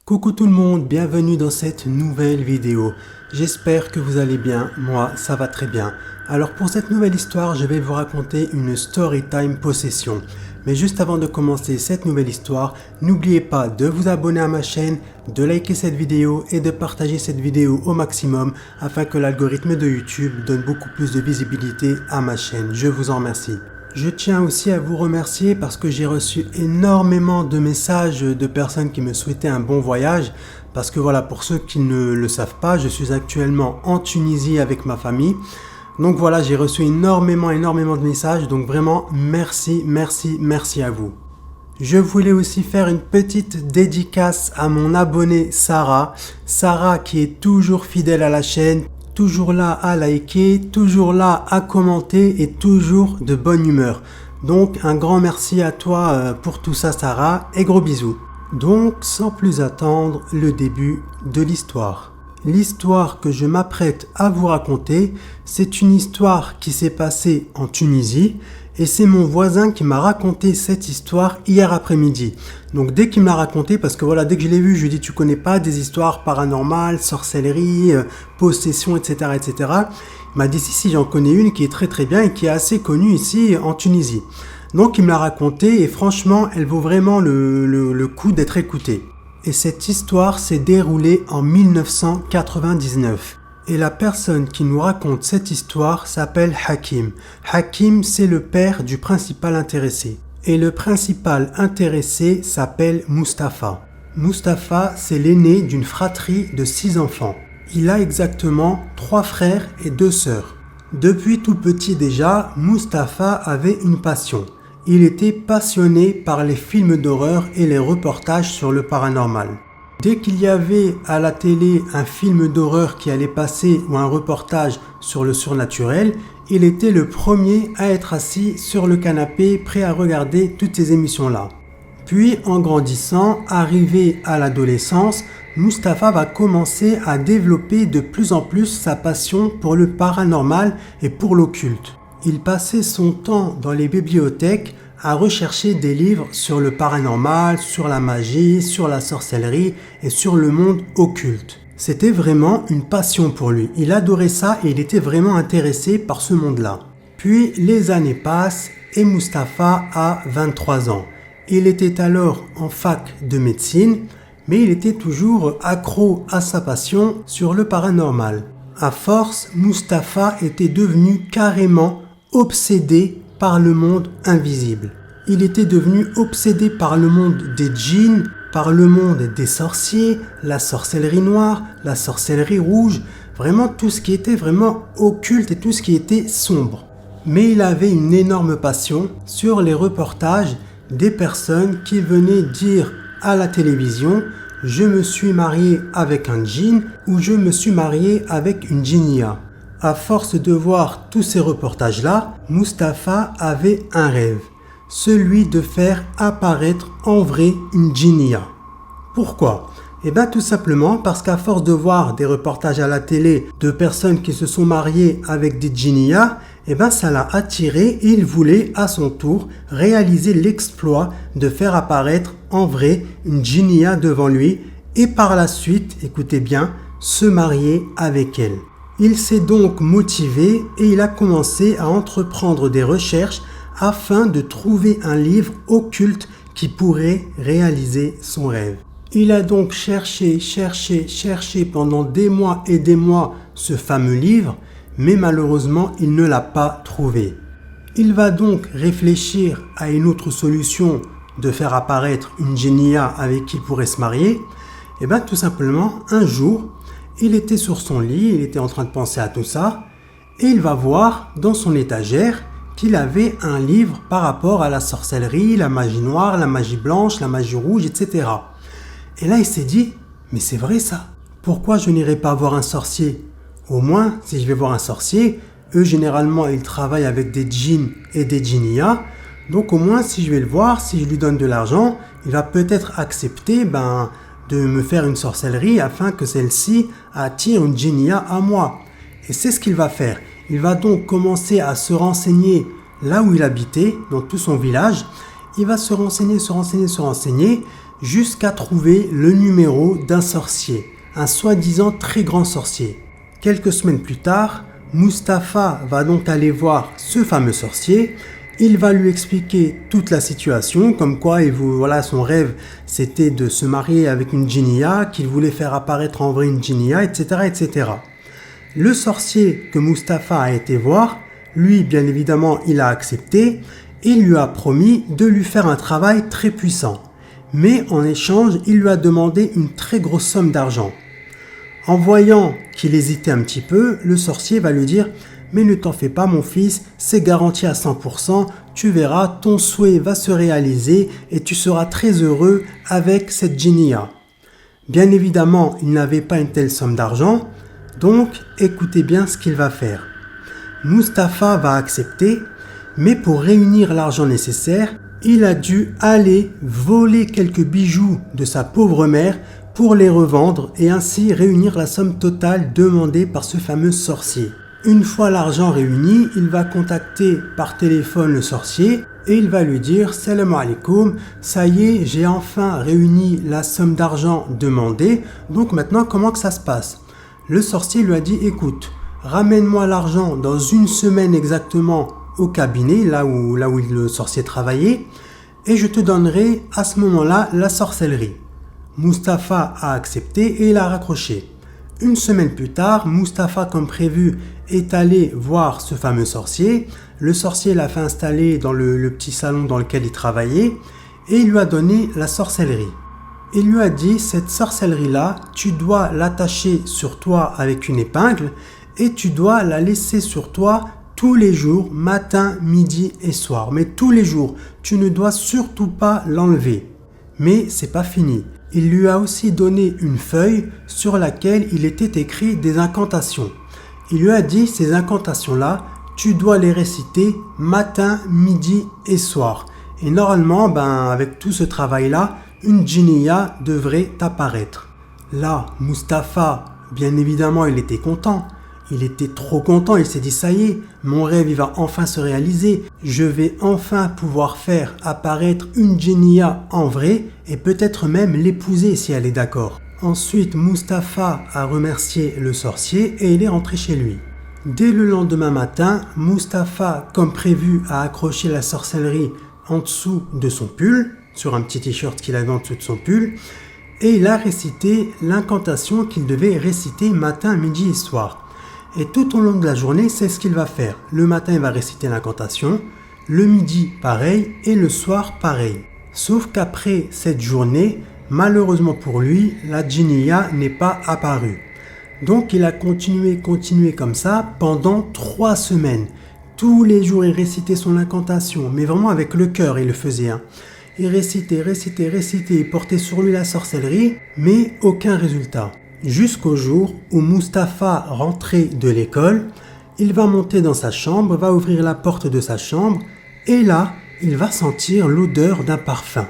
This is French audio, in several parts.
Coucou tout le monde, bienvenue dans cette nouvelle vidéo. J'espère que vous allez bien, moi ça va très bien. Alors pour cette nouvelle histoire, je vais vous raconter une Storytime Possession. Mais juste avant de commencer cette nouvelle histoire, n'oubliez pas de vous abonner à ma chaîne, de liker cette vidéo et de partager cette vidéo au maximum afin que l'algorithme de YouTube donne beaucoup plus de visibilité à ma chaîne. Je vous en remercie. Je tiens aussi à vous remercier parce que j'ai reçu énormément de messages de personnes qui me souhaitaient un bon voyage. Parce que voilà, pour ceux qui ne le savent pas, je suis actuellement en Tunisie avec ma famille. Donc voilà, j'ai reçu énormément de messages. Donc vraiment, merci à vous. Je voulais aussi faire une petite dédicace à mon abonnée Sarah. Sarah qui est toujours fidèle à la chaîne. Toujours là à liker, toujours là à commenter et toujours de bonne humeur. Donc un grand merci à toi pour tout ça Sarah et gros bisous. Donc sans plus attendre, le début de l'histoire. L'histoire que je m'apprête à vous raconter, c'est une histoire qui s'est passée en Tunisie et c'est mon voisin qui m'a raconté cette histoire hier après-midi. Donc dès qu'il me l'a raconté, parce que voilà, dès que je l'ai vu, je lui ai dit tu connais pas des histoires paranormales, sorcellerie, possession, etc. Il m'a dit si j'en connais une qui est très bien et qui est assez connue ici en Tunisie. Donc il me l'a raconté et franchement elle vaut vraiment le coup d'être écoutée. Et cette histoire s'est déroulée en 1999. Et la personne qui nous raconte cette histoire s'appelle Hakim. Hakim, c'est le père du principal intéressé. Et le principal intéressé s'appelle Mustapha. Mustapha, c'est l'aîné d'une fratrie de 6 enfants. Il a exactement 3 frères et 2 sœurs. Depuis tout petit déjà, Mustapha avait une passion. Il était passionné par les films d'horreur et les reportages sur le paranormal. Dès qu'il y avait à la télé un film d'horreur qui allait passer ou un reportage sur le surnaturel, il était le premier à être assis sur le canapé prêt à regarder toutes ces émissions-là. Puis en grandissant, arrivé à l'adolescence, Mustapha va commencer à développer de plus en plus sa passion pour le paranormal et pour l'occulte. Il passait son temps dans les bibliothèques à rechercher des livres sur le paranormal, sur la magie, sur la sorcellerie et sur le monde occulte. C'était vraiment une passion pour lui. Il adorait ça et il était vraiment intéressé par ce monde-là. Puis les années passent et Mustapha a 23 ans. Il était alors en fac de médecine, mais il était toujours accro à sa passion sur le paranormal. À force, Mustapha était devenu carrément obsédé par le monde invisible. Il était devenu obsédé par le monde des djinns, par le monde des sorciers, la sorcellerie noire, la sorcellerie rouge, vraiment tout ce qui était vraiment occulte et tout ce qui était sombre. Mais il avait une énorme passion sur les reportages des personnes qui venaient dire à la télévision « Je me suis marié avec un djinn » ou « Je me suis marié avec une djinnia ». À force de voir tous ces reportages-là, Mustapha avait un rêve, celui de faire apparaître en vrai une djinnia. Pourquoi ? Eh bien tout simplement parce qu'à force de voir des reportages à la télé de personnes qui se sont mariées avec des djinnias, eh bien ça l'a attiré et il voulait à son tour réaliser l'exploit de faire apparaître en vrai une djinnia devant lui et par la suite, écoutez bien, se marier avec elle. Il s'est donc motivé et il a commencé à entreprendre des recherches afin de trouver un livre occulte qui pourrait réaliser son rêve. Il a donc cherché pendant des mois et des mois ce fameux livre, mais malheureusement il ne l'a pas trouvé. Il va donc réfléchir à une autre solution de faire apparaître une djinnia avec qui il pourrait se marier. Et bien tout simplement, un jour, il était sur son lit, il était en train de penser à tout ça, et il va voir dans son étagère qu'il avait un livre par rapport à la sorcellerie, la magie noire, la magie blanche, la magie rouge, etc. Et là il s'est dit, mais c'est vrai ça, pourquoi je n'irai pas voir un sorcier ? Au moins, si je vais voir un sorcier, eux généralement ils travaillent avec des djinns et des djinnias, donc au moins si je vais le voir, si je lui donne de l'argent, il va peut-être accepter de me faire une sorcellerie afin que celle-ci attire une djinnia à moi. Et c'est ce qu'il va faire. Il va donc commencer à se renseigner là où il habitait, dans tout son village. Il va se renseigner, jusqu'à trouver le numéro d'un sorcier, un soi-disant très grand sorcier. Quelques semaines plus tard, Mustapha va donc aller voir ce fameux sorcier. Il va lui expliquer toute la situation, comme quoi son rêve c'était de se marier avec une djinnia, qu'il voulait faire apparaître en vrai une djinnia, etc., etc. Le sorcier que Mustapha a été voir, lui bien évidemment il a accepté, et il lui a promis de lui faire un travail très puissant. Mais en échange, il lui a demandé une très grosse somme d'argent. En voyant qu'il hésitait un petit peu, le sorcier va lui dire « Mais ne t'en fais pas mon fils, c'est garanti à 100%, tu verras, ton souhait va se réaliser et tu seras très heureux avec cette djinnia. » Bien évidemment, il n'avait pas une telle somme d'argent, donc écoutez bien ce qu'il va faire. Mustapha va accepter, mais pour réunir l'argent nécessaire, il a dû aller voler quelques bijoux de sa pauvre mère pour les revendre et ainsi réunir la somme totale demandée par ce fameux sorcier. Une fois l'argent réuni, il va contacter par téléphone le sorcier et il va lui dire « Salam alaikum, ça y est, j'ai enfin réuni la somme d'argent demandée, donc maintenant comment que ça se passe ?» Le sorcier lui a dit « Écoute, ramène-moi l'argent dans 1 semaine exactement au cabinet, là où le sorcier travaillait, et je te donnerai à ce moment-là la sorcellerie. » Mustapha a accepté et il a raccroché. 1 semaine plus tard, Mustapha, comme prévu, est allé voir ce fameux sorcier. Le sorcier l'a fait installer dans le petit salon dans lequel il travaillait et il lui a donné la sorcellerie. Il lui a dit, cette sorcellerie-là, tu dois l'attacher sur toi avec une épingle et tu dois la laisser sur toi tous les jours, matin, midi et soir. Mais tous les jours, tu ne dois surtout pas l'enlever. Mais c'est pas fini. Il lui a aussi donné une feuille sur laquelle il était écrit des incantations. Il lui a dit, ces incantations-là, tu dois les réciter matin, midi et soir. Et normalement, avec tout ce travail-là, une djinnia devrait apparaître. Là, Mustapha, bien évidemment, il était content. Il était trop content, il s'est dit ça y est, mon rêve il va enfin se réaliser. Je vais enfin pouvoir faire apparaître une djinnia en vrai et peut-être même l'épouser si elle est d'accord. Ensuite, Mustapha a remercié le sorcier et il est rentré chez lui. Dès le lendemain matin, Mustapha, comme prévu, a accroché la sorcellerie en dessous de son pull, sur un petit t-shirt qu'il avait en dessous de son pull, et il a récité l'incantation qu'il devait réciter matin, midi et soir. Et tout au long de la journée, c'est ce qu'il va faire. Le matin, il va réciter l'incantation, le midi, pareil, et le soir, pareil. Sauf qu'après cette journée, malheureusement pour lui, la djinnia n'est pas apparue. Donc il a continué comme ça pendant 3 semaines. Tous les jours, il récitait son incantation, mais vraiment avec le cœur, il le faisait. Il récitait, il portait sur lui la sorcellerie, mais aucun résultat. Jusqu'au jour où Mustapha rentrait de l'école, il va monter dans sa chambre, va ouvrir la porte de sa chambre, et là, il va sentir l'odeur d'un parfum.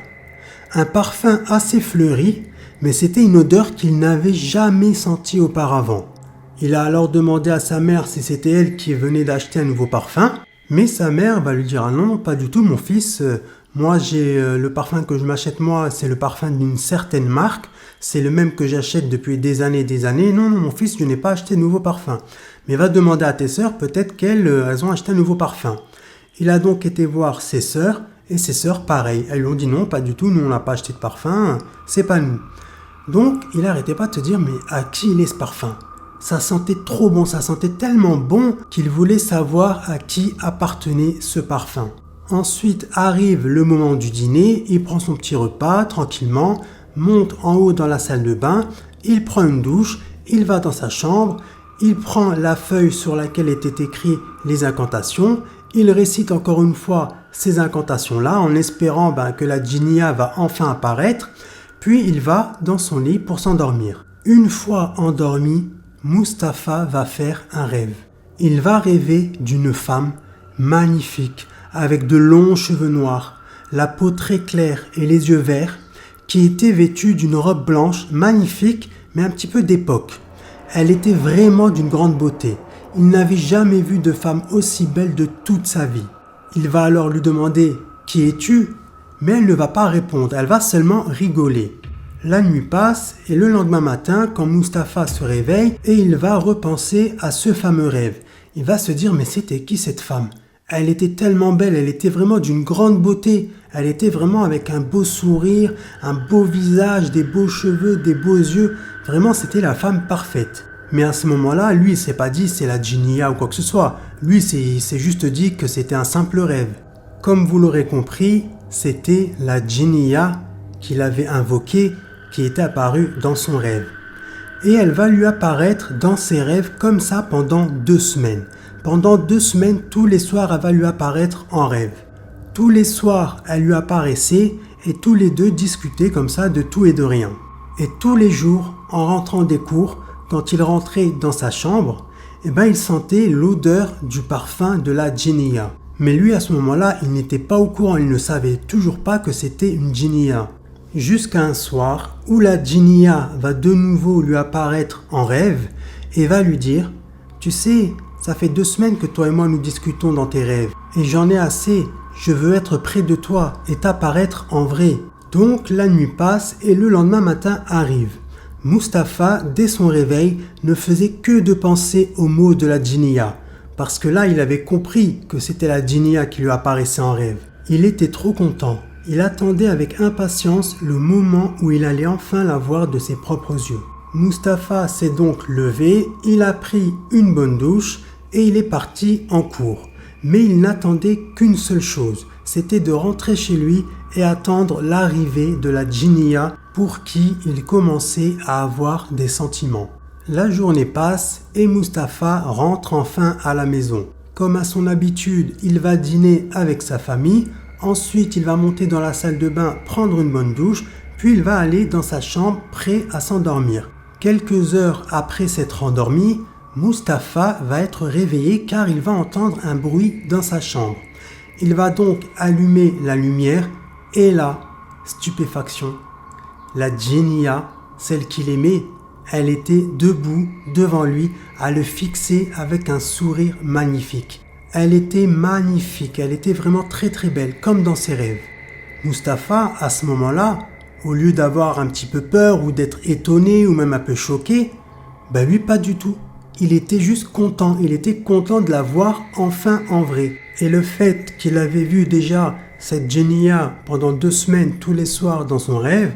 Un parfum assez fleuri, mais c'était une odeur qu'il n'avait jamais sentie auparavant. Il a alors demandé à sa mère si c'était elle qui venait d'acheter un nouveau parfum, mais sa mère va lui dire « Ah non, pas du tout mon fils, moi j'ai le parfum que je m'achète moi, c'est le parfum d'une certaine marque, c'est le même que j'achète depuis des années et des années. Non, mon fils, je n'ai pas acheté de nouveau parfum. Mais va demander à tes sœurs, peut-être qu'elles ont acheté un nouveau parfum. » Il a donc été voir ses sœurs, et ses sœurs, pareil. Elles lui ont dit non, pas du tout, nous on n'a pas acheté de parfum, c'est pas nous. Donc, il n'arrêtait pas de se dire, mais à qui il est ce parfum ? Ça sentait trop bon, ça sentait tellement bon qu'il voulait savoir à qui appartenait ce parfum. Ensuite arrive le moment du dîner, il prend son petit repas tranquillement, monte en haut dans la salle de bain, il prend une douche, il va dans sa chambre, il prend la feuille sur laquelle étaient écrites les incantations, il récite encore une fois ces incantations-là en espérant que la djinnia va enfin apparaître, puis il va dans son lit pour s'endormir. Une fois endormi, Mustapha va faire un rêve. Il va rêver d'une femme magnifique, avec de longs cheveux noirs, la peau très claire et les yeux verts, qui était vêtue d'une robe blanche magnifique, mais un petit peu d'époque. Elle était vraiment d'une grande beauté. Il n'avait jamais vu de femme aussi belle de toute sa vie. Il va alors lui demander « Qui es-tu » mais elle ne va pas répondre, elle va seulement rigoler. La nuit passe et le lendemain matin, quand Mustapha se réveille, et il va repenser à ce fameux rêve. Il va se dire, mais c'était qui cette femme? Elle était tellement belle, elle était vraiment d'une grande beauté. Elle était vraiment avec un beau sourire, un beau visage, des beaux cheveux, des beaux yeux. Vraiment, c'était la femme parfaite. Mais à ce moment-là, lui, il s'est pas dit c'est la Djinia ou quoi que ce soit. Lui, il s'est juste dit que c'était un simple rêve. Comme vous l'aurez compris, c'était la Djinia qu'il avait invoquée qui était apparue dans son rêve. Et elle va lui apparaître dans ses rêves comme ça pendant 2 semaines. Pendant 2 semaines, tous les soirs, elle va lui apparaître en rêve. Tous les soirs, elle lui apparaissait et tous les deux discutaient comme ça de tout et de rien. Et tous les jours, en rentrant des cours, quand il rentrait dans sa chambre, il sentait l'odeur du parfum de la Djinia. Mais lui, à ce moment-là, il n'était pas au courant, il ne savait toujours pas que c'était une Djinia. Jusqu'à un soir où la Djinia va de nouveau lui apparaître en rêve et va lui dire « Tu sais, ça fait 2 semaines que toi et moi nous discutons dans tes rêves et j'en ai assez, je veux être près de toi et t'apparaître en vrai. » Donc la nuit passe et le lendemain matin arrive. Mustapha, dès son réveil, ne faisait que de penser aux mots de la Djinia parce que là il avait compris que c'était la Djinia qui lui apparaissait en rêve. Il était trop content. Il attendait avec impatience le moment où il allait enfin la voir de ses propres yeux. Mustapha s'est donc levé, il a pris une bonne douche et il est parti en cours. Mais il n'attendait qu'une seule chose, c'était de rentrer chez lui et attendre l'arrivée de la Djinia pour qui il commençait à avoir des sentiments. La journée passe et Mustapha rentre enfin à la maison. Comme à son habitude, il va dîner avec sa famille. Ensuite, il va monter dans la salle de bain, prendre une bonne douche, puis il va aller dans sa chambre prêt à s'endormir. Quelques heures après s'être endormi, Mustapha va être réveillé car il va entendre un bruit dans sa chambre. Il va donc allumer la lumière et là, stupéfaction, la Djinia, celle qu'il aimait, elle était debout devant lui à le fixer avec un sourire magnifique. Elle était magnifique, elle était vraiment très très belle, comme dans ses rêves. Mustapha, à ce moment-là, au lieu d'avoir un petit peu peur ou d'être étonné ou même un peu choqué, lui pas du tout. Il était juste content, il était content de la voir enfin en vrai. Et le fait qu'il avait vu déjà cette Djinia pendant 2 semaines tous les soirs dans son rêve,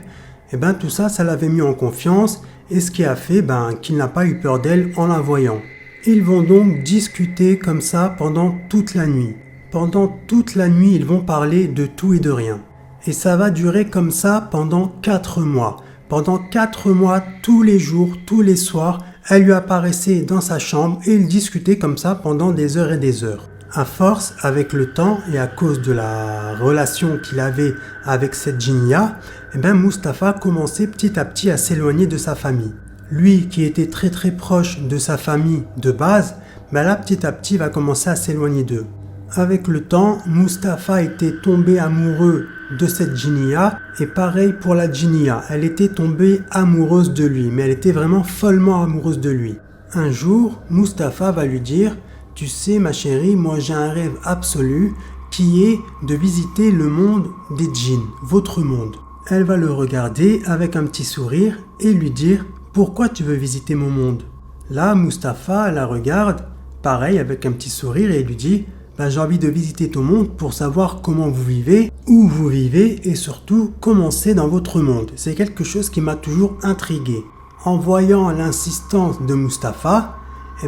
tout ça, ça l'avait mis en confiance et ce qui a fait qu'il n'a pas eu peur d'elle en la voyant. Ils vont donc discuter comme ça pendant toute la nuit. Pendant toute la nuit, ils vont parler de tout et de rien. Et ça va durer comme ça pendant 4 mois. Pendant 4 mois, tous les jours, tous les soirs, elle lui apparaissait dans sa chambre et ils discutaient comme ça pendant des heures et des heures. À force, avec le temps et à cause de la relation qu'il avait avec cette Djinia, Mustapha commençait petit à petit à s'éloigner de sa famille. Lui qui était très très proche de sa famille de base, là petit à petit va commencer à s'éloigner d'eux. Avec le temps, Mustapha était tombé amoureux de cette Djinia et pareil pour la Djinia, elle était tombée amoureuse de lui, mais elle était vraiment follement amoureuse de lui. Un jour, Mustapha va lui dire « Tu sais ma chérie, moi j'ai un rêve absolu qui est de visiter le monde des djinns, votre monde. » Elle va le regarder avec un petit sourire et lui dire « Pourquoi tu veux visiter mon monde ?» Là, Mustapha la regarde, pareil avec un petit sourire et lui dit « J'ai envie de visiter ton monde pour savoir comment vous vivez, où vous vivez et surtout comment c'est dans votre monde. C'est quelque chose qui m'a toujours intrigué. » En voyant l'insistance de Mustapha,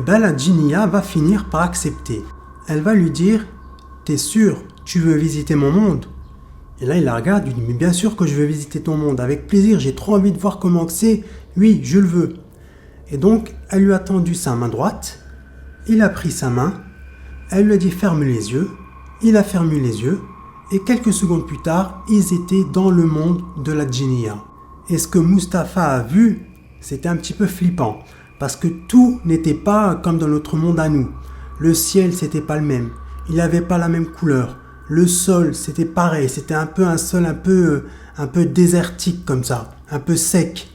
la Djinia va finir par accepter. Elle va lui dire « T'es sûr, tu veux visiter mon monde ?» Et là, il la regarde, il lui dit « Mais bien sûr que je veux visiter ton monde, avec plaisir, j'ai trop envie de voir comment c'est, oui, je le veux. » Et donc, elle lui a tendu sa main droite, il a pris sa main, elle lui a dit « Ferme les yeux », il a fermé les yeux, et quelques secondes plus tard, ils étaient dans le monde de la Djinia. Et ce que Mustapha a vu, c'était un petit peu flippant, parce que tout n'était pas comme dans notre monde à nous. Le ciel, c'était pas le même, il n'avait pas la même couleur. Le sol, c'était pareil, c'était un peu un sol un peu désertique comme ça, un peu sec.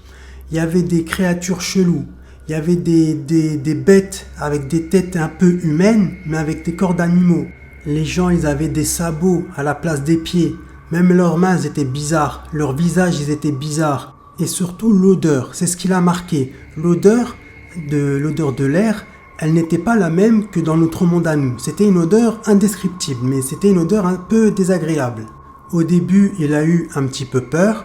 Il y avait des créatures cheloues, il y avait des bêtes avec des têtes un peu humaines, mais avec des corps d'animaux. Les gens, ils avaient des sabots à la place des pieds. Même leurs mains étaient bizarres, leurs visages ils étaient bizarres. Et surtout l'odeur, c'est ce qui l'a marqué. L'odeur de l'air, elle n'était pas la même que dans notre monde à nous. C'était une odeur indescriptible, mais c'était une odeur un peu désagréable. Au début, il a eu un petit peu peur,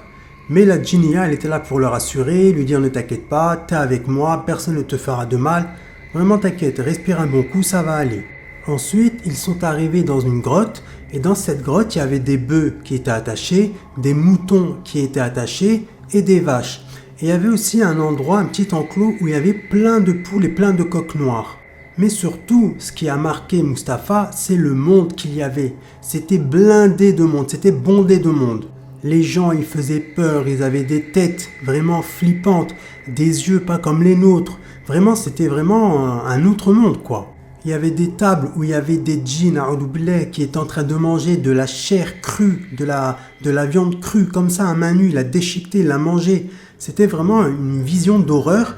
mais la Djinia, elle était là pour le rassurer, lui dire ne t'inquiète pas, t'es avec moi, personne ne te fera de mal. Vraiment t'inquiète, respire un bon coup, ça va aller. Ensuite, ils sont arrivés dans une grotte, et dans cette grotte, il y avait des bœufs qui étaient attachés, des moutons qui étaient attachés, et des vaches. Et il y avait aussi un endroit, un petit enclos où il y avait plein de poules et plein de coqs noirs. Mais surtout, ce qui a marqué Mustapha, c'est le monde qu'il y avait. C'était blindé de monde, c'était bondé de monde. Les gens, ils faisaient peur, ils avaient des têtes vraiment flippantes, des yeux pas comme les nôtres. Vraiment, c'était vraiment un autre monde, quoi. Il y avait des tables où il y avait des djinns qui étaient en train de manger de la chair crue, de la viande crue, comme ça à main nue, il l'a déchiqueté, il l'a mangé. C'était vraiment une vision d'horreur.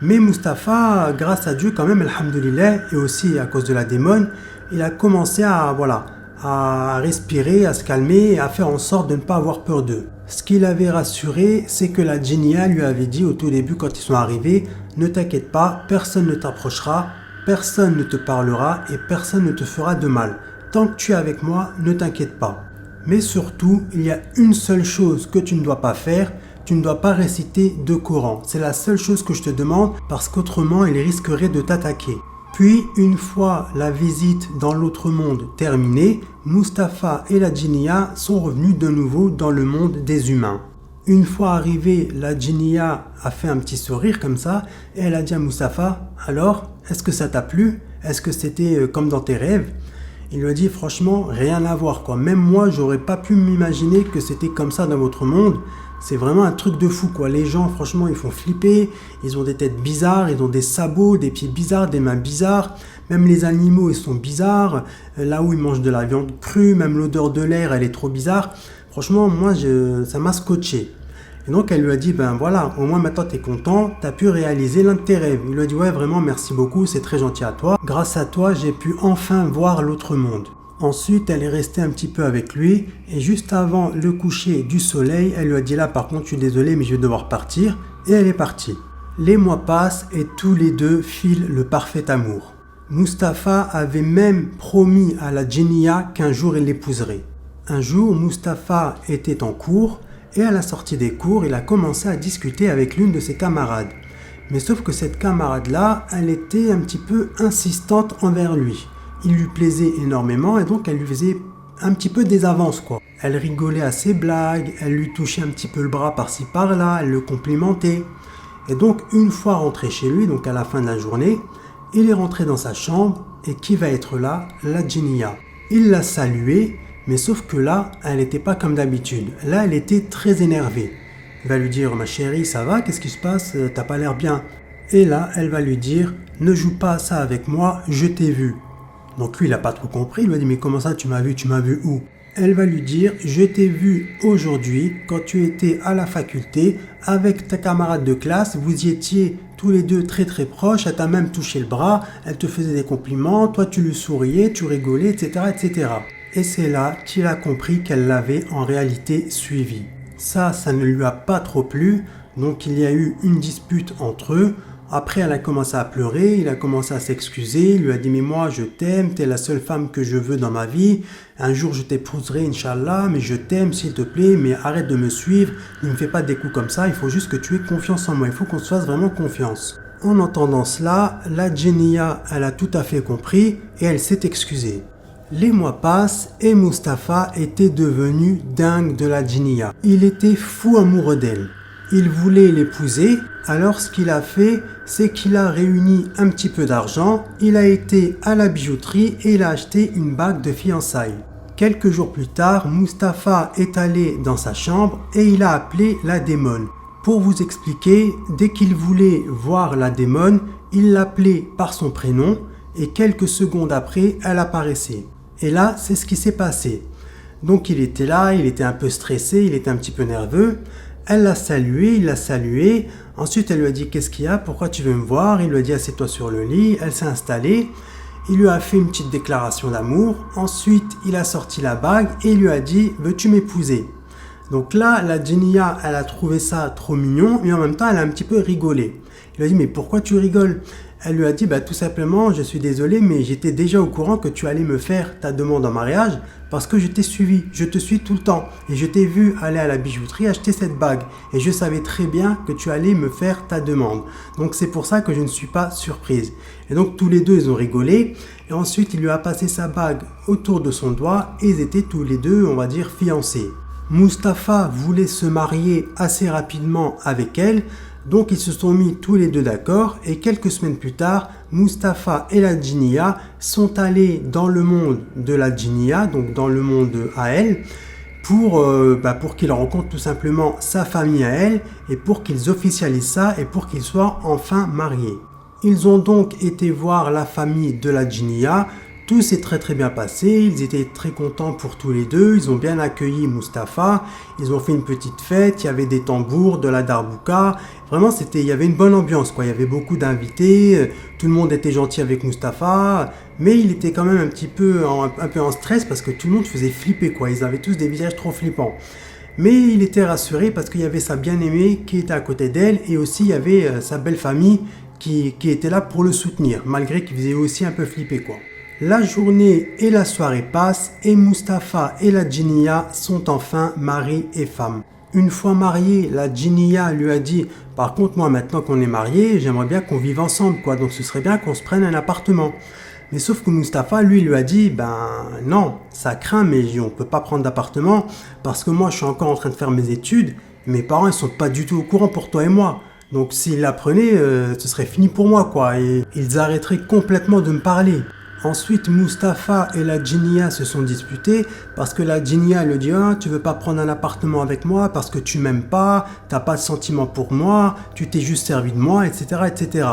Mais Mustapha, grâce à Dieu quand même, alhamdoulilah, et aussi à cause de la démon, il a commencé à respirer, à se calmer et à faire en sorte de ne pas avoir peur d'eux. Ce qui l'avait rassuré, c'est que la djinia lui avait dit au tout début quand ils sont arrivés, ne t'inquiète pas, personne ne t'approchera, personne ne te parlera et personne ne te fera de mal. Tant que tu es avec moi, ne t'inquiète pas. Mais surtout, il y a une seule chose que tu ne dois pas faire, tu ne dois pas réciter de Coran. C'est la seule chose que je te demande parce qu'autrement, il risquerait de t'attaquer. Puis, une fois la visite dans l'autre monde terminée, Mustapha et la djinia sont revenus de nouveau dans le monde des humains. Une fois arrivée, la djinia a fait un petit sourire comme ça et elle a dit à Mustapha, alors, est-ce que ça t'a plu? Est-ce que c'était comme dans tes rêves? Il lui a dit, franchement, rien à voir, quoi. Même moi, j'aurais pas pu m'imaginer que c'était comme ça dans votre monde. C'est vraiment un truc de fou, quoi. Les gens, franchement, ils font flipper. Ils ont des têtes bizarres, ils ont des sabots, des pieds bizarres, des mains bizarres. Même les animaux, ils sont bizarres. Là où ils mangent de la viande crue, même l'odeur de l'air, elle est trop bizarre. Franchement, moi, ça m'a scotché. Et donc, elle lui a dit, ben voilà, au moins maintenant, tu es content, tu as pu réaliser l'un de tes rêves. Il lui a dit, ouais, vraiment, merci beaucoup, c'est très gentil à toi. Grâce à toi, j'ai pu enfin voir l'autre monde. Ensuite, elle est restée un petit peu avec lui et juste avant le coucher du soleil, elle lui a dit là par contre, je suis désolé mais je vais devoir partir et elle est partie. Les mois passent et tous les deux filent le parfait amour. Mustapha avait même promis à la djinia qu'un jour il l'épouserait. Un jour, Mustapha était en cours et à la sortie des cours, il a commencé à discuter avec l'une de ses camarades. Mais sauf que cette camarade-là, elle était un petit peu insistante envers lui. Il lui plaisait énormément et donc elle lui faisait un petit peu des avances, quoi. Elle rigolait à ses blagues, elle lui touchait un petit peu le bras par-ci par-là, elle le complimentait. Et donc une fois rentré chez lui, donc à la fin de la journée, il est rentré dans sa chambre et qui va être là? La djinia. Il l'a saluée, mais sauf que là, elle n'était pas comme d'habitude. Là, elle était très énervée. Il va lui dire, ma chérie, ça va? Qu'est-ce qui se passe? T'as pas l'air bien. Et là, elle va lui dire, ne joue pas à ça avec moi, je t'ai vu. Donc lui, il n'a pas trop compris, il lui a dit, mais comment ça, tu m'as vu où? Elle va lui dire, je t'ai vu aujourd'hui quand tu étais à la faculté avec ta camarade de classe, vous y étiez tous les deux très très proches, elle t'a même touché le bras, elle te faisait des compliments, toi tu lui souriais, tu rigolais, etc. etc. Et c'est là qu'il a compris qu'elle l'avait en réalité suivi. Ça ne lui a pas trop plu, donc il y a eu une dispute entre eux. Après, elle a commencé à pleurer, il a commencé à s'excuser, il lui a dit « Mais moi, je t'aime, t'es la seule femme que je veux dans ma vie. Un jour, je t'épouserai, Inch'Allah, mais je t'aime, s'il te plaît, mais arrête de me suivre, ne me fais pas des coups comme ça, il faut juste que tu aies confiance en moi, il faut qu'on se fasse vraiment confiance. » En entendant cela, la djinia, elle a tout à fait compris et elle s'est excusée. Les mois passent et Mustapha était devenu dingue de la djinia. Il était fou amoureux d'elle. Il voulait l'épouser, alors ce qu'il a fait, c'est qu'il a réuni un petit peu d'argent, il a été à la bijouterie et il a acheté une bague de fiançailles. Quelques jours plus tard, Mustapha est allé dans sa chambre et il a appelé la démon. Pour vous expliquer, dès qu'il voulait voir la démon, il l'appelait par son prénom et quelques secondes après, elle apparaissait. Et là, c'est ce qui s'est passé. Donc il était là, il était un peu stressé, il était un petit peu nerveux. Elle l'a salué, il l'a salué. Ensuite, elle lui a dit « Qu'est-ce qu'il y a? Pourquoi tu veux me voir ?» Il lui a dit « Assieds-toi sur le lit. » Elle s'est installée. Il lui a fait une petite déclaration d'amour. Ensuite, il a sorti la bague et il lui a dit « Veux-tu m'épouser ?» Donc là, la Jinniya, elle a trouvé ça trop mignon, mais en même temps, elle a un petit peu rigolé. Il lui a dit « Mais pourquoi tu rigoles ?» Elle lui a dit « Tout simplement, je suis désolé, mais j'étais déjà au courant que tu allais me faire ta demande en mariage parce que je t'ai suivi, je te suis tout le temps et je t'ai vu aller à la bijouterie acheter cette bague et je savais très bien que tu allais me faire ta demande. Donc c'est pour ça que je ne suis pas surprise. » Et donc tous les deux, ils ont rigolé et ensuite, il lui a passé sa bague autour de son doigt et ils étaient tous les deux, on va dire, fiancés. Mustapha voulait se marier assez rapidement avec elle, donc ils se sont mis tous les deux d'accord et quelques semaines plus tard, Mustapha et la Jinniya sont allés dans le monde de la Jinniya, donc dans le monde à elle, pour qu'ils rencontrent tout simplement sa famille à elle et pour qu'ils officialisent ça et pour qu'ils soient enfin mariés. Ils ont donc été voir la famille de la Jinniya. Tout s'est très très bien passé, ils étaient très contents pour tous les deux, ils ont bien accueilli Mustapha, ils ont fait une petite fête, il y avait des tambours, de la darbouka, vraiment il y avait une bonne ambiance quoi, il y avait beaucoup d'invités, tout le monde était gentil avec Mustapha, mais il était quand même un peu en stress parce que tout le monde faisait flipper quoi, ils avaient tous des visages trop flippants. Mais il était rassuré parce qu'il y avait sa bien-aimée qui était à côté d'elle et aussi il y avait sa belle famille qui était là pour le soutenir, malgré qu'il faisait aussi un peu flipper quoi. La journée et la soirée passent et Mustapha et la Jinniya sont enfin mari et femme. Une fois mariés, la Jinniya lui a dit « Par contre, moi, maintenant qu'on est mariés, j'aimerais bien qu'on vive ensemble, quoi. Donc, ce serait bien qu'on se prenne un appartement. » Mais sauf que Mustapha, lui a dit « Ben non, ça craint, mais on ne peut pas prendre d'appartement parce que moi, je suis encore en train de faire mes études. Mes parents, ils sont pas du tout au courant pour toi et moi. Donc, s'ils l'apprenaient, ce serait fini pour moi, quoi. Et ils arrêteraient complètement de me parler. » Ensuite, Mustapha et la Jinniya se sont disputés parce que la Jinniya lui dit « Ah, tu veux pas prendre un appartement avec moi parce que tu m'aimes pas, t'as pas de sentiment pour moi, tu t'es juste servi de moi, etc. etc. »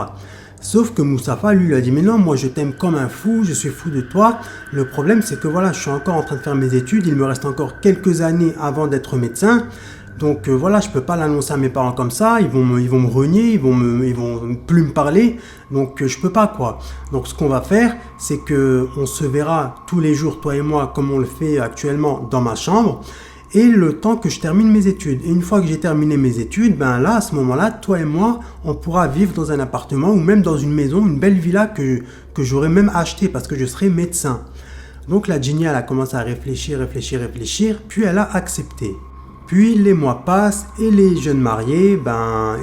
Sauf que Mustapha lui a dit « Mais non, moi je t'aime comme un fou, je suis fou de toi. Le problème c'est que voilà, je suis encore en train de faire mes études, il me reste encore quelques années avant d'être médecin. Donc voilà, je peux pas l'annoncer à mes parents comme ça, ils vont me renier, ils vont plus me parler, donc je peux pas quoi. Donc ce qu'on va faire, c'est que on se verra tous les jours, toi et moi, comme on le fait actuellement dans ma chambre, et le temps que je termine mes études. Et une fois que j'ai terminé mes études, ben là, à ce moment-là, toi et moi, on pourra vivre dans un appartement ou même dans une maison, une belle villa que j'aurais même acheté parce que je serai médecin. Donc la Jinniya, elle a commencé à réfléchir, puis elle a accepté. Puis les mois passent et les jeunes mariés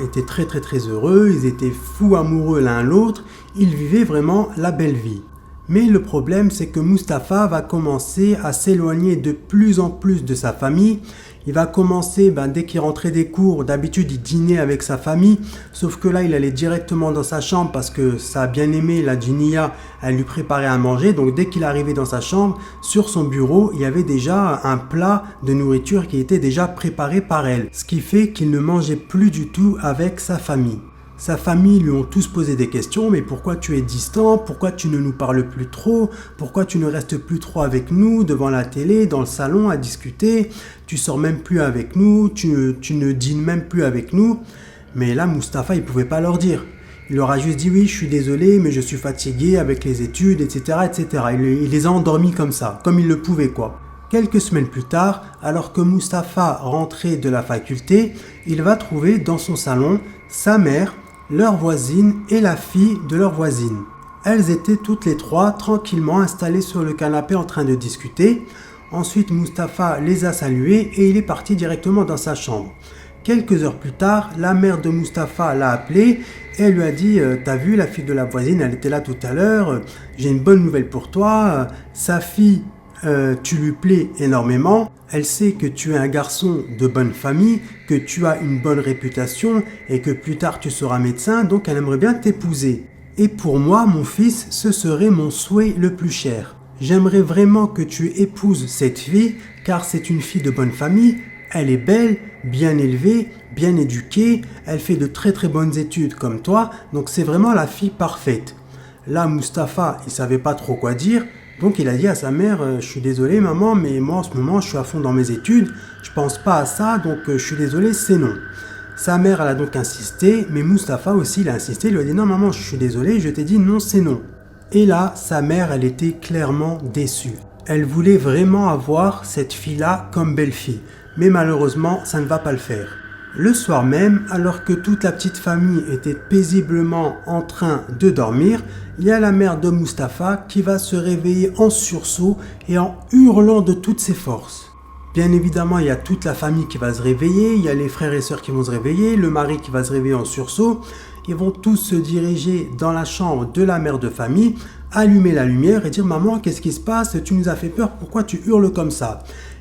étaient très très très heureux, ils étaient fous amoureux l'un l'autre, ils vivaient vraiment la belle vie. Mais le problème c'est que Mustapha va commencer à s'éloigner de plus en plus de sa famille. Il va commencer, dès qu'il rentrait des cours, d'habitude il dînait avec sa famille, sauf que là il allait directement dans sa chambre parce que sa bien-aimée, la Jinniya, elle lui préparait à manger. Donc dès qu'il arrivait dans sa chambre, sur son bureau, il y avait déjà un plat de nourriture qui était déjà préparé par elle. Ce qui fait qu'il ne mangeait plus du tout avec sa famille. Sa famille lui ont tous posé des questions, mais pourquoi tu es distant? Pourquoi tu ne nous parles plus trop? Pourquoi tu ne restes plus trop avec nous, devant la télé, dans le salon, à discuter? Tu sors même plus avec nous, tu ne dînes même plus avec nous. Mais là, Mustapha, il pouvait pas leur dire. Il leur a juste dit oui, je suis désolé, mais je suis fatigué avec les études, etc. etc. Il les a endormis comme ça, comme il le pouvait quoi. Quelques semaines plus tard, alors que Mustapha rentrait de la faculté, il va trouver dans son salon sa mère, leur voisine et la fille de leur voisine. Elles étaient toutes les trois tranquillement installées sur le canapé en train de discuter. Ensuite, Mustapha les a saluées et il est parti directement dans sa chambre. Quelques heures plus tard, la mère de Mustapha l'a appelé et elle lui a dit « T'as vu, la fille de la voisine, elle était là tout à l'heure, j'ai une bonne nouvelle pour toi, sa fille, tu lui plais énormément, elle sait que tu es un garçon de bonne famille, que tu as une bonne réputation et que plus tard tu seras médecin, donc elle aimerait bien t'épouser. Et pour moi, mon fils, ce serait mon souhait le plus cher. J'aimerais vraiment que tu épouses cette fille, car c'est une fille de bonne famille, elle est belle, bien élevée, bien éduquée, elle fait de très très bonnes études comme toi, donc c'est vraiment la fille parfaite. » Là, Mustapha, il savait pas trop quoi dire. Donc il a dit à sa mère « Je suis désolé maman, mais moi en ce moment je suis à fond dans mes études, je pense pas à ça, donc je suis désolé, c'est non. » Sa mère elle a donc insisté, mais Mustapha aussi il a insisté, il lui a dit « Non maman, je suis désolé, je t'ai dit non, c'est non. » Et là, sa mère, elle était clairement déçue. Elle voulait vraiment avoir cette fille-là comme belle-fille. Mais malheureusement, ça ne va pas le faire. Le soir même, alors que toute la petite famille était paisiblement en train de dormir, il y a la mère de Mustapha qui va se réveiller en sursaut et en hurlant de toutes ses forces. Bien évidemment, il y a toute la famille qui va se réveiller, il y a les frères et sœurs qui vont se réveiller, le mari qui va se réveiller en sursaut. Ils vont tous se diriger dans la chambre de la mère de famille, allumer la lumière et dire « Maman, qu'est-ce qui se passe? Tu nous as fait peur, pourquoi tu hurles comme ça ?»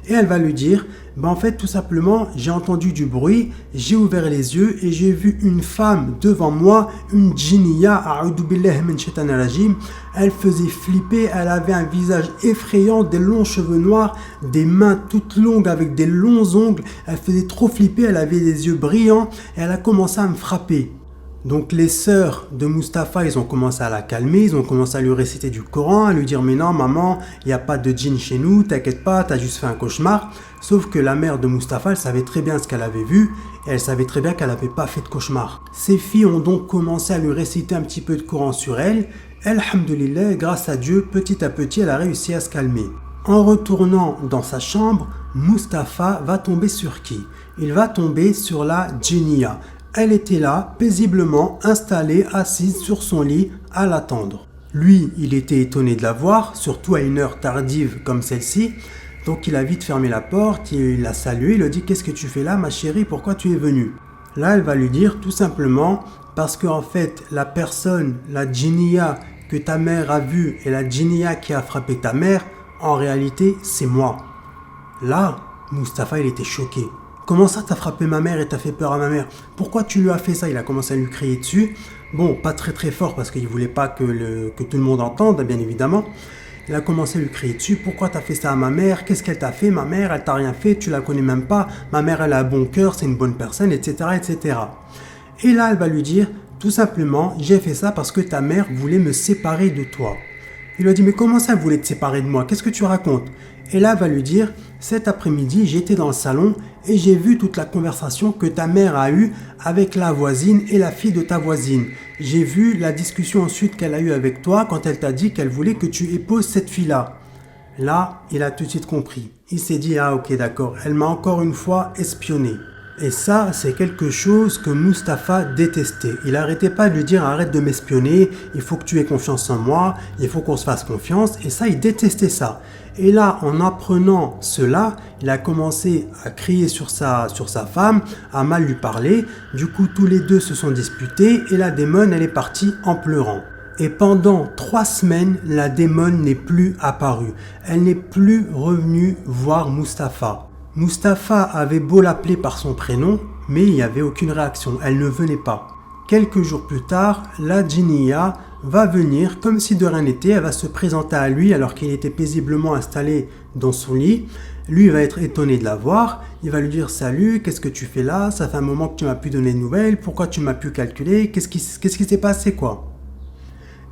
Et elle va lui dire « En fait, tout simplement, j'ai entendu du bruit, j'ai ouvert les yeux et j'ai vu une femme devant moi, une djinniya, a'udhu billahi min shaitan rajim. Elle faisait flipper, elle avait un visage effrayant, des longs cheveux noirs, des mains toutes longues avec des longs ongles. Elle faisait trop flipper, elle avait des yeux brillants et elle a commencé à me frapper. » Donc les sœurs de Mustapha, ils ont commencé à la calmer, ils ont commencé à lui réciter du Coran, à lui dire « Mais non maman, il n'y a pas de djinn chez nous, t'inquiète pas, t'as juste fait un cauchemar. » Sauf que la mère de Mustapha, elle savait très bien ce qu'elle avait vu et elle savait très bien qu'elle n'avait pas fait de cauchemar. Ses filles ont donc commencé à lui réciter un petit peu de Coran sur elle. Alhamdulillah, grâce à Dieu, petit à petit, elle a réussi à se calmer. En retournant dans sa chambre, Mustapha va tomber sur qui? Il va tomber sur la djinniya. Elle était là, paisiblement installée, assise sur son lit, à l'attendre. Lui, il était étonné de la voir, surtout à une heure tardive comme celle-ci. Donc il a vite fermé la porte, il l'a salué, il lui a dit « Qu'est-ce que tu fais là, ma chérie, pourquoi tu es venue ?» Là, elle va lui dire tout simplement parce qu'en fait, la personne, la djinniya que ta mère a vue et la djinniya qui a frappé ta mère, en réalité, c'est moi. Là, Mustapha, il était choqué. Comment ça t'as frappé ma mère et t'as fait peur à ma mère? Pourquoi tu lui as fait ça? Il a commencé à lui crier dessus. Bon, pas très fort parce qu'il voulait pas que tout le monde entende, bien évidemment. Il a commencé à lui crier dessus. Pourquoi t'as fait ça à ma mère? Qu'est-ce qu'elle t'a fait? Ma mère, elle t'a rien fait, tu la connais même pas. Ma mère, elle a un bon cœur, c'est une bonne personne, etc., etc. Et là, elle va lui dire, tout simplement, j'ai fait ça parce que ta mère voulait me séparer de toi. Il lui a dit, mais comment ça, elle voulait te séparer de moi? Qu'est-ce que tu racontes? Et là, elle va lui dire, cet après-midi, j'étais dans le salon et j'ai vu toute la conversation que ta mère a eue avec la voisine et la fille de ta voisine. J'ai vu la discussion ensuite qu'elle a eue avec toi quand elle t'a dit qu'elle voulait que tu épouses cette fille-là. Là, il a tout de suite compris. Il s'est dit, ah ok d'accord, elle m'a encore une fois espionné. Et ça, c'est quelque chose que Mustapha détestait. Il n'arrêtait pas de lui dire « Arrête de m'espionner, il faut que tu aies confiance en moi, il faut qu'on se fasse confiance. » Et ça, il détestait ça. Et là, en apprenant cela, il a commencé à crier sur sa femme, à mal lui parler. Du coup, tous les deux se sont disputés et la démone, elle est partie en pleurant. Et pendant 3 semaines, la démone n'est plus apparue. Elle n'est plus revenue voir Mustapha. Mustapha avait beau l'appeler par son prénom, mais il n'y avait aucune réaction, elle ne venait pas. Quelques jours plus tard, la djinniya va venir comme si de rien n'était, elle va se présenter à lui alors qu'il était paisiblement installé dans son lit. Lui va être étonné de la voir, il va lui dire « Salut, qu'est-ce que tu fais là? Ça fait un moment que tu m'as plus donné de nouvelles, pourquoi tu m'as plus calculé? Qu'est-ce qui s'est passé quoi ?»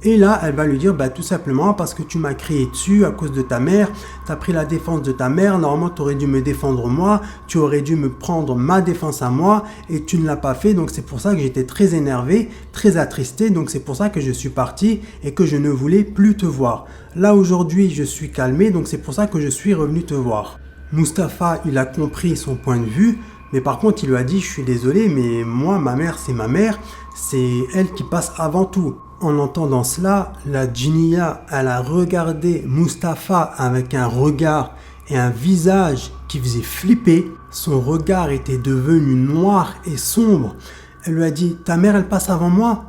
Et là, elle va lui dire, tout simplement parce que tu m'as crié dessus à cause de ta mère, tu as pris la défense de ta mère, normalement tu aurais dû me défendre moi, tu aurais dû me prendre ma défense à moi, et tu ne l'as pas fait, donc c'est pour ça que j'étais très énervé, très attristé, donc c'est pour ça que je suis parti et que je ne voulais plus te voir. Là aujourd'hui, je suis calmé, donc c'est pour ça que je suis revenu te voir. Mustapha, il a compris son point de vue, mais par contre, il lui a dit, je suis désolé, mais moi, ma mère, c'est elle qui passe avant tout. En entendant cela, la djinniya, elle a regardé Mustapha avec un regard et un visage qui faisait flipper. Son regard était devenu noir et sombre. Elle lui a dit, ta mère, elle passe avant moi?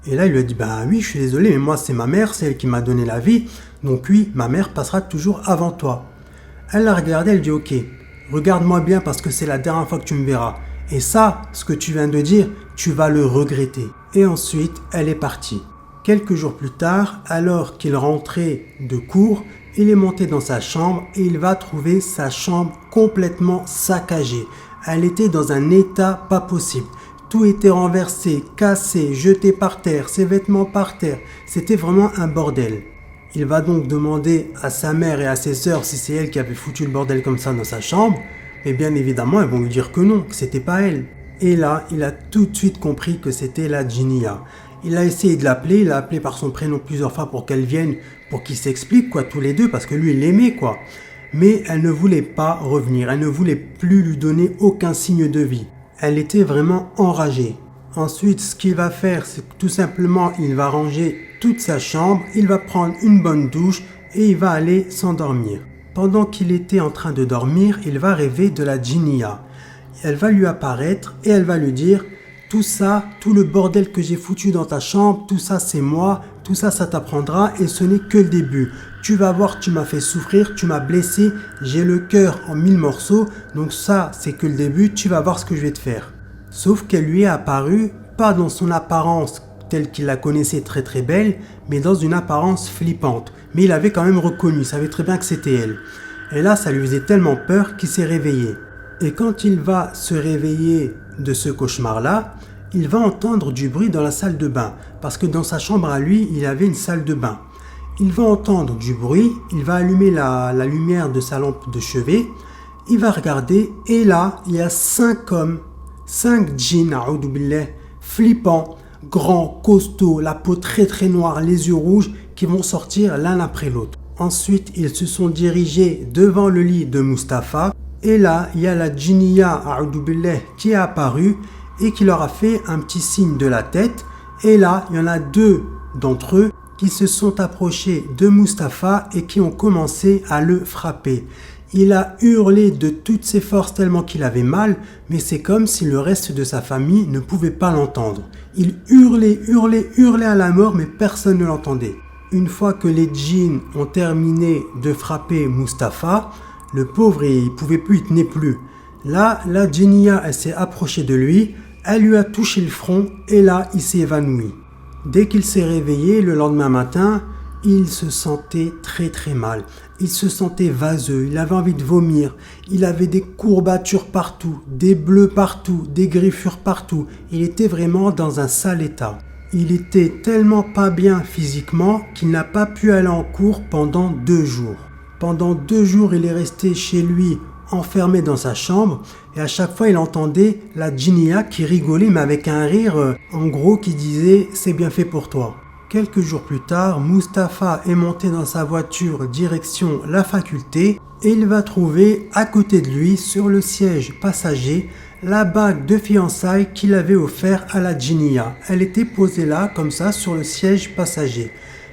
Et là, il lui a dit, oui, je suis désolé, mais moi, c'est ma mère, c'est elle qui m'a donné la vie. Donc oui, ma mère passera toujours avant toi. Elle l'a regardé, elle dit, ok, regarde-moi bien parce que c'est la dernière fois que tu me verras. Et ça, ce que tu viens de dire, tu vas le regretter. Et ensuite, elle est partie. Quelques jours plus tard, alors qu'il rentrait de cours, il est monté dans sa chambre et il va trouver sa chambre complètement saccagée. Elle était dans un état pas possible. Tout était renversé, cassé, jeté par terre, ses vêtements par terre. C'était vraiment un bordel. Il va donc demander à sa mère et à ses sœurs si c'est elle qui avait foutu le bordel comme ça dans sa chambre. Et bien évidemment, elles vont lui dire que non, que c'était pas elle. Et là, il a tout de suite compris que c'était la Djinia. Il a essayé de l'appeler, il l'a appelé par son prénom plusieurs fois pour qu'elle vienne, pour qu'ils s'expliquent quoi, tous les deux, parce que lui, il l'aimait quoi. Mais elle ne voulait pas revenir, elle ne voulait plus lui donner aucun signe de vie. Elle était vraiment enragée. Ensuite, ce qu'il va faire, c'est que tout simplement, il va ranger toute sa chambre, il va prendre une bonne douche et il va aller s'endormir. Pendant qu'il était en train de dormir, il va rêver de la Djinia. Elle va lui apparaître et elle va lui dire « Tout ça, tout le bordel que j'ai foutu dans ta chambre, tout ça c'est moi, tout ça ça t'apprendra et ce n'est que le début. Tu vas voir, tu m'as fait souffrir, tu m'as blessé, j'ai le cœur en 1000 morceaux, donc ça c'est que le début, tu vas voir ce que je vais te faire. » Sauf qu'elle lui est apparue, pas dans son apparence telle qu'il la connaissait très très belle, mais dans une apparence flippante. Mais il avait quand même reconnu, il savait très bien que c'était elle. Et là, ça lui faisait tellement peur qu'il s'est réveillé. Et quand il va se réveiller de ce cauchemar-là, il va entendre du bruit dans la salle de bain, parce que dans sa chambre à lui, il avait une salle de bain. Il va entendre du bruit, il va allumer la lumière de sa lampe de chevet, il va regarder, et là, il y a 5 hommes, 5 djinns, a'oudou billah, flippants, grands, costauds, la peau très très noire, les yeux rouges, qui vont sortir l'un après l'autre. Ensuite, ils se sont dirigés devant le lit de Mustapha, et là, il y a la Djinia, a'oudou billah, qui est apparue, et qui leur a fait un petit signe de la tête, et là, il y en a 2 d'entre eux qui se sont approchés de Mustapha et qui ont commencé à le frapper. Il a hurlé de toutes ses forces tellement qu'il avait mal, mais c'est comme si le reste de sa famille ne pouvait pas l'entendre. Il hurlait à la mort, mais personne ne l'entendait. Une fois que les djinns ont terminé de frapper Mustapha, le pauvre, il ne pouvait plus, il tenait plus. Là, la Djinia, elle s'est approchée de lui, elle lui a touché le front et là, il s'est évanoui. Dès qu'il s'est réveillé le lendemain matin, il se sentait très très mal. Il se sentait vaseux, il avait envie de vomir, il avait des courbatures partout, des bleus partout, des griffures partout. Il était vraiment dans un sale état. Il était tellement pas bien physiquement qu'il n'a pas pu aller en cours pendant 2 jours. Pendant 2 jours, il est resté chez lui, enfermé dans sa chambre, et à chaque fois il entendait la Djinia qui rigolait, mais avec un rire en gros qui disait « c'est bien fait pour toi ». Quelques jours plus tard, Mustapha est monté dans sa voiture direction la faculté et il va trouver à côté de lui, sur le siège passager, la bague de fiançailles qu'il avait offert à la Djinia. Elle était posée là, comme ça, sur le siège passager.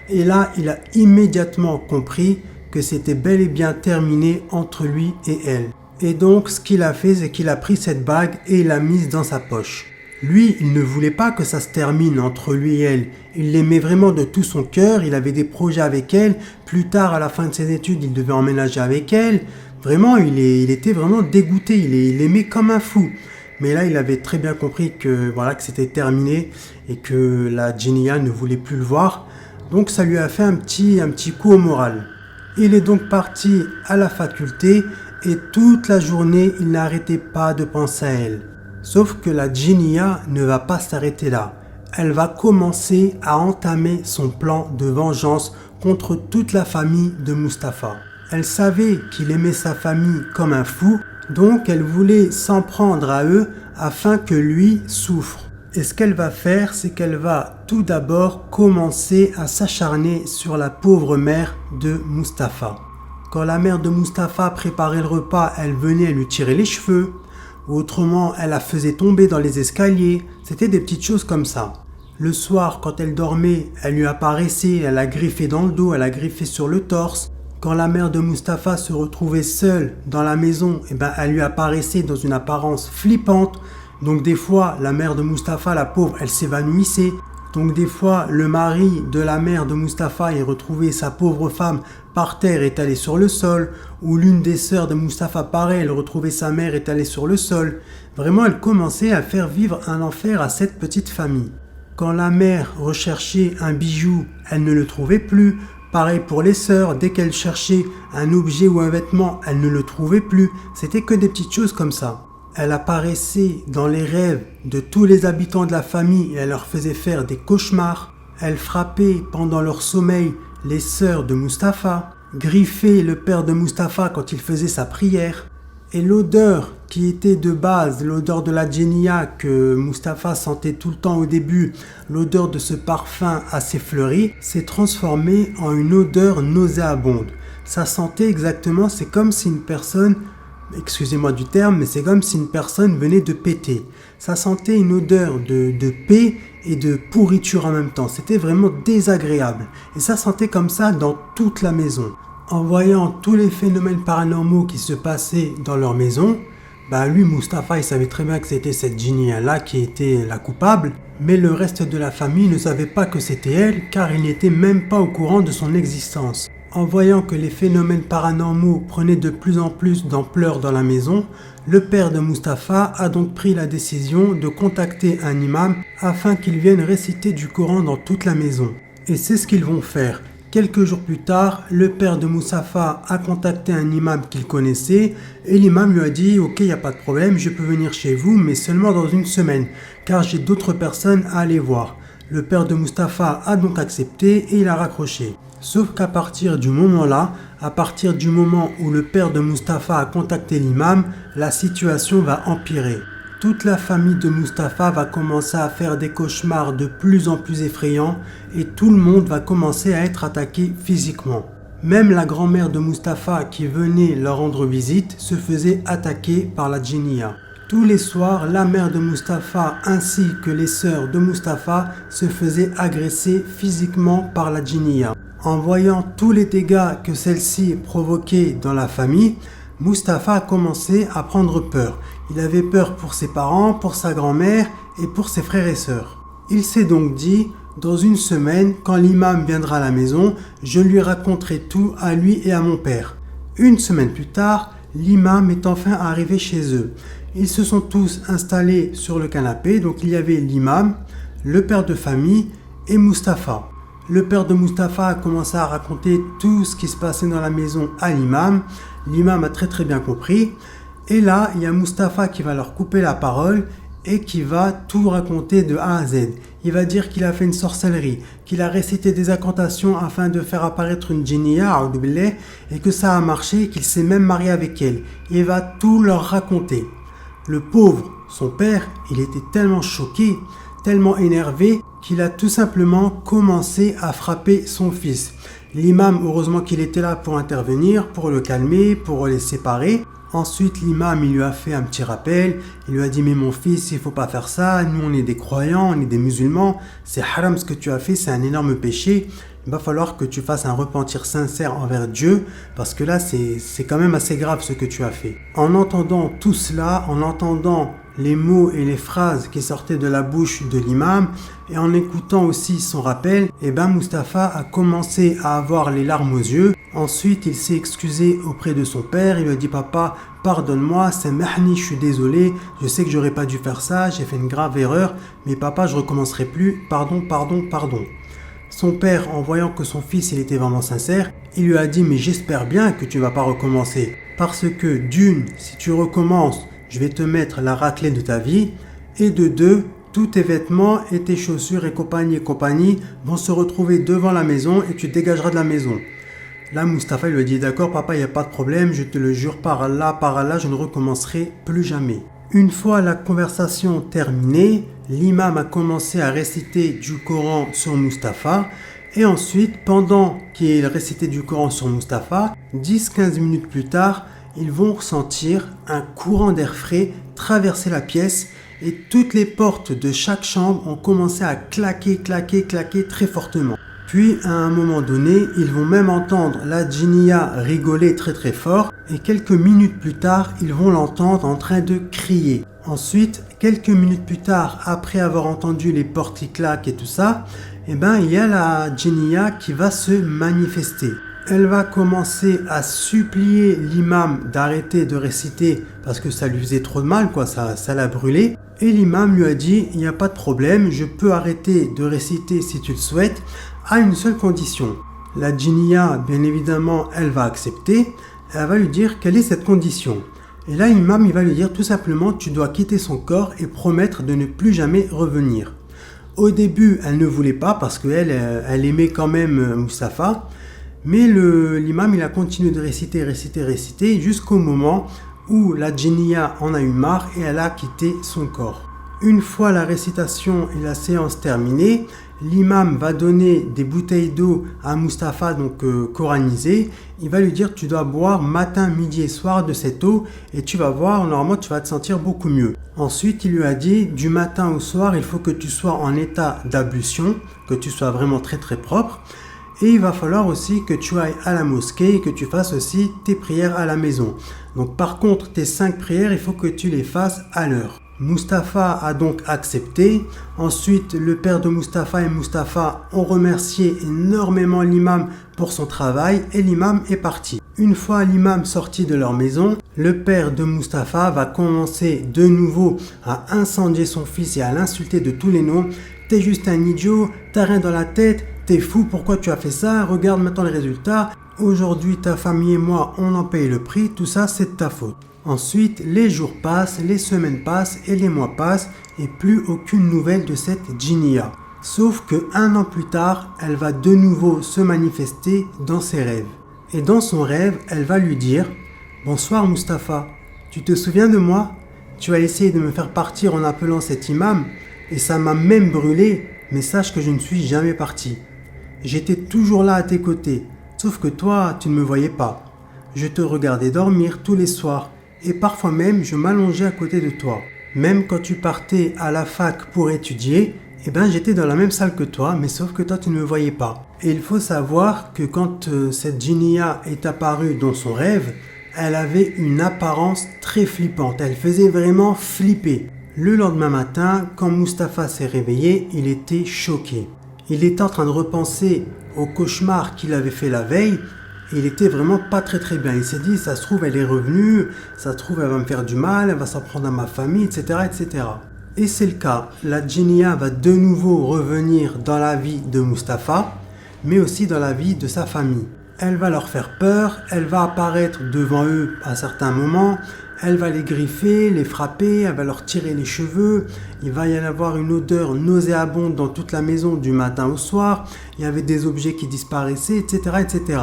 Et là, il a immédiatement compris que c'était bel et bien terminé entre lui et elle. Et donc, ce qu'il a fait, c'est qu'il a pris cette bague et il l'a mise dans sa poche. Lui, il ne voulait pas que ça se termine entre lui et elle. Il l'aimait vraiment de tout son cœur, il avait des projets avec elle. Plus tard, à la fin de ses études, il devait emménager avec elle. Vraiment, il était vraiment dégoûté, il aimait comme un fou. Mais là, il avait très bien compris que c'était terminé et que la Djinia ne voulait plus le voir. Donc, ça lui a fait un petit coup au moral. Il est donc parti à la faculté et toute la journée, il n'arrêtait pas de penser à elle. Sauf que la Djinia ne va pas s'arrêter là. Elle va commencer à entamer son plan de vengeance contre toute la famille de Mustapha. Elle savait qu'il aimait sa famille comme un fou, donc elle voulait s'en prendre à eux afin que lui souffre. Et ce qu'elle va faire, c'est qu'elle va tout d'abord commencer à s'acharner sur la pauvre mère de Mustapha. Quand la mère de Mustapha préparait le repas, elle venait lui tirer les cheveux. Autrement, elle la faisait tomber dans les escaliers. C'était des petites choses comme ça. Le soir, quand elle dormait, elle lui apparaissait, elle la griffait dans le dos, elle la griffait sur le torse. Quand la mère de Mustapha se retrouvait seule dans la maison, elle lui apparaissait dans une apparence flippante. Donc des fois, la mère de Mustapha, la pauvre, elle s'évanouissait. Donc des fois, le mari de la mère de Mustapha, il retrouvait sa pauvre femme par terre étalée sur le sol, ou l'une des sœurs de Mustapha, pareil, elle retrouvait sa mère étalée sur le sol. Vraiment, elle commençait à faire vivre un enfer à cette petite famille. Quand la mère recherchait un bijou, elle ne le trouvait plus. Pareil pour les sœurs, dès qu'elles cherchaient un objet ou un vêtement, elles ne le trouvaient plus. C'était que des petites choses comme ça. Elle apparaissait dans les rêves de tous les habitants de la famille et elle leur faisait faire des cauchemars. Elle frappait pendant leur sommeil les sœurs de Mustapha, griffait le père de Mustapha quand il faisait sa prière. Et l'odeur qui était de base, l'odeur de la djinnia que Mustapha sentait tout le temps au début, l'odeur de ce parfum assez fleuri, s'est transformée en une odeur nauséabonde. Ça sentait exactement, c'est comme si une personne, excusez-moi du terme, mais c'est comme si une personne venait de péter. Ça sentait une odeur de paix et de pourriture en même temps. C'était vraiment désagréable. Et ça sentait comme ça dans toute la maison. En voyant tous les phénomènes paranormaux qui se passaient dans leur maison, lui, Mustapha, il savait très bien que c'était cette djinnia-là qui était la coupable, mais le reste de la famille ne savait pas que c'était elle, car il n'était même pas au courant de son existence. En voyant que les phénomènes paranormaux prenaient de plus en plus d'ampleur dans la maison, le père de Mustapha a donc pris la décision de contacter un imam afin qu'il vienne réciter du Coran dans toute la maison. Et c'est ce qu'ils vont faire. Quelques jours plus tard, le père de Mustapha a contacté un imam qu'il connaissait et l'imam lui a dit « Ok, il n'y a pas de problème, je peux venir chez vous, mais seulement dans une semaine, car j'ai d'autres personnes à aller voir. » Le père de Mustapha a donc accepté et il a raccroché. Sauf qu'à partir du moment-là, à partir du moment où le père de Mustapha a contacté l'imam, la situation va empirer. Toute la famille de Mustapha va commencer à faire des cauchemars de plus en plus effrayants et tout le monde va commencer à être attaqué physiquement. Même la grand-mère de Mustapha qui venait leur rendre visite se faisait attaquer par la djinnia. Tous les soirs, la mère de Mustapha ainsi que les sœurs de Mustapha se faisaient agresser physiquement par la djinnia. En voyant tous les dégâts que celle-ci provoquait dans la famille, Mustapha a commencé à prendre peur. Il avait peur pour ses parents, pour sa grand-mère et pour ses frères et sœurs. Il s'est donc dit, dans une semaine, quand l'imam viendra à la maison, je lui raconterai tout à lui et à mon père. Une semaine plus tard, l'imam est enfin arrivé chez eux. Ils se sont tous installés sur le canapé, donc il y avait l'imam, le père de famille et Mustapha. Le père de Mustapha a commencé à raconter tout ce qui se passait dans la maison à l'imam. L'imam a très bien compris. Et là, il y a Mustapha qui va leur couper la parole et qui va tout raconter de A à Z. Il va dire qu'il a fait une sorcellerie, qu'il a récité des incantations afin de faire apparaître une djinnia, et que ça a marché, qu'il s'est même marié avec elle. Il va tout leur raconter. Le pauvre, son père, il était tellement choqué, tellement énervé, qu'il a tout simplement commencé à frapper son fils. L'imam, heureusement qu'il était là pour intervenir, pour le calmer, pour les séparer. Ensuite, l'imam, il lui a fait un petit rappel. Il lui a dit « Mais mon fils, il faut pas faire ça. Nous, on est des croyants, on est des musulmans. C'est haram ce que tu as fait, c'est un énorme péché. Il va falloir que tu fasses un repentir sincère envers Dieu parce que là, c'est quand même assez grave ce que tu as fait. » En entendant tout cela, en entendant les mots et les phrases qui sortaient de la bouche de l'imam et en écoutant aussi son rappel, Mustapha a commencé à avoir les larmes aux yeux. Ensuite, il s'est excusé auprès de son père. Il lui a dit « Papa, pardonne-moi, samahni, je suis désolé, je sais que j'aurais pas dû faire ça, j'ai fait une grave erreur, mais papa, je recommencerai plus, pardon. » Son père, en voyant que son fils il était vraiment sincère, il lui a dit « Mais j'espère bien que tu vas pas recommencer, parce que d'une, si tu recommences, je vais te mettre la raclée de ta vie, et de deux, tous tes vêtements et tes chaussures et compagnie vont se retrouver devant la maison et tu dégageras de la maison. » Là, Mustapha lui a dit « D'accord papa, il n'y a pas de problème, je te le jure par Allah, je ne recommencerai plus jamais. » Une fois la conversation terminée, l'imam a commencé à réciter du Coran sur Mustapha et ensuite, pendant qu'il récitait du Coran sur Mustapha, 10-15 minutes plus tard, ils vont ressentir un courant d'air frais traverser la pièce et toutes les portes de chaque chambre ont commencé à claquer très fortement. Puis, à un moment donné, ils vont même entendre la djinnia rigoler très fort et quelques minutes plus tard, ils vont l'entendre en train de crier. Ensuite, quelques minutes plus tard, après avoir entendu les portes qui claquent et tout ça, il y a la djinnia qui va se manifester. Elle va commencer à supplier l'imam d'arrêter de réciter parce que ça lui faisait trop de mal, ça l'a brûlé. Et l'imam lui a dit, il n'y a pas de problème, je peux arrêter de réciter si tu le souhaites, à une seule condition. La djinnia, bien évidemment, elle va accepter, elle va lui dire quelle est cette condition. Et là, l'imam, il va lui dire tout simplement, tu dois quitter son corps et promettre de ne plus jamais revenir. Au début, elle ne voulait pas parce qu'elle elle aimait quand même Mustapha. Mais l'imam, il a continué de réciter jusqu'au moment où la djinniya en a eu marre et elle a quitté son corps. Une fois la récitation et la séance terminée, l'imam va donner des bouteilles d'eau à Mustapha, donc coranisée. Il va lui dire tu dois boire matin, midi et soir de cette eau et tu vas voir, normalement tu vas te sentir beaucoup mieux. Ensuite, il lui a dit du matin au soir, il faut que tu sois en état d'ablution, que tu sois vraiment très très propre. Et il va falloir aussi que tu ailles à la mosquée et que tu fasses aussi tes prières à la maison. Donc par contre, tes 5 prières, il faut que tu les fasses à l'heure. Mustapha a donc accepté. Ensuite, le père de Mustapha et Mustapha ont remercié énormément l'imam pour son travail et l'imam est parti. Une fois l'imam sorti de leur maison, le père de Mustapha va commencer de nouveau à incendier son fils et à l'insulter de tous les noms. T'es juste un idiot, t'as rien dans la tête, t'es fou, pourquoi tu as fait ça? Regarde maintenant les résultats. Aujourd'hui, ta famille et moi, on en paye le prix, tout ça c'est de ta faute. Ensuite, les jours passent, les semaines passent et les mois passent et plus aucune nouvelle de cette djinniya. Sauf que 1 an plus tard, elle va de nouveau se manifester dans ses rêves. Et dans son rêve, elle va lui dire « Bonsoir Mustapha, tu te souviens de moi? Tu as essayé de me faire partir en appelant cet imam et ça m'a même brûlé, mais sache que je ne suis jamais parti. J'étais toujours là à tes côtés, sauf que toi, tu ne me voyais pas. Je te regardais dormir tous les soirs. Et parfois même, je m'allongeais à côté de toi. Même quand tu partais à la fac pour étudier, j'étais dans la même salle que toi, mais sauf que toi, tu ne me voyais pas. Et il faut savoir que quand cette djinniya est apparue dans son rêve, elle avait une apparence très flippante. Elle faisait vraiment flipper. Le lendemain matin, quand Mustapha s'est réveillé, il était choqué. Il était en train de repenser au cauchemar qu'il avait fait la veille. Et il était vraiment pas très bien. Il s'est dit, ça se trouve, elle est revenue, ça se trouve, elle va me faire du mal, elle va s'en prendre à ma famille, etc., etc. Et c'est le cas. La djinniya va de nouveau revenir dans la vie de Mustapha, mais aussi dans la vie de sa famille. Elle va leur faire peur, elle va apparaître devant eux à certains moments, elle va les griffer, les frapper, elle va leur tirer les cheveux, il va y avoir une odeur nauséabonde dans toute la maison du matin au soir, il y avait des objets qui disparaissaient, etc., etc.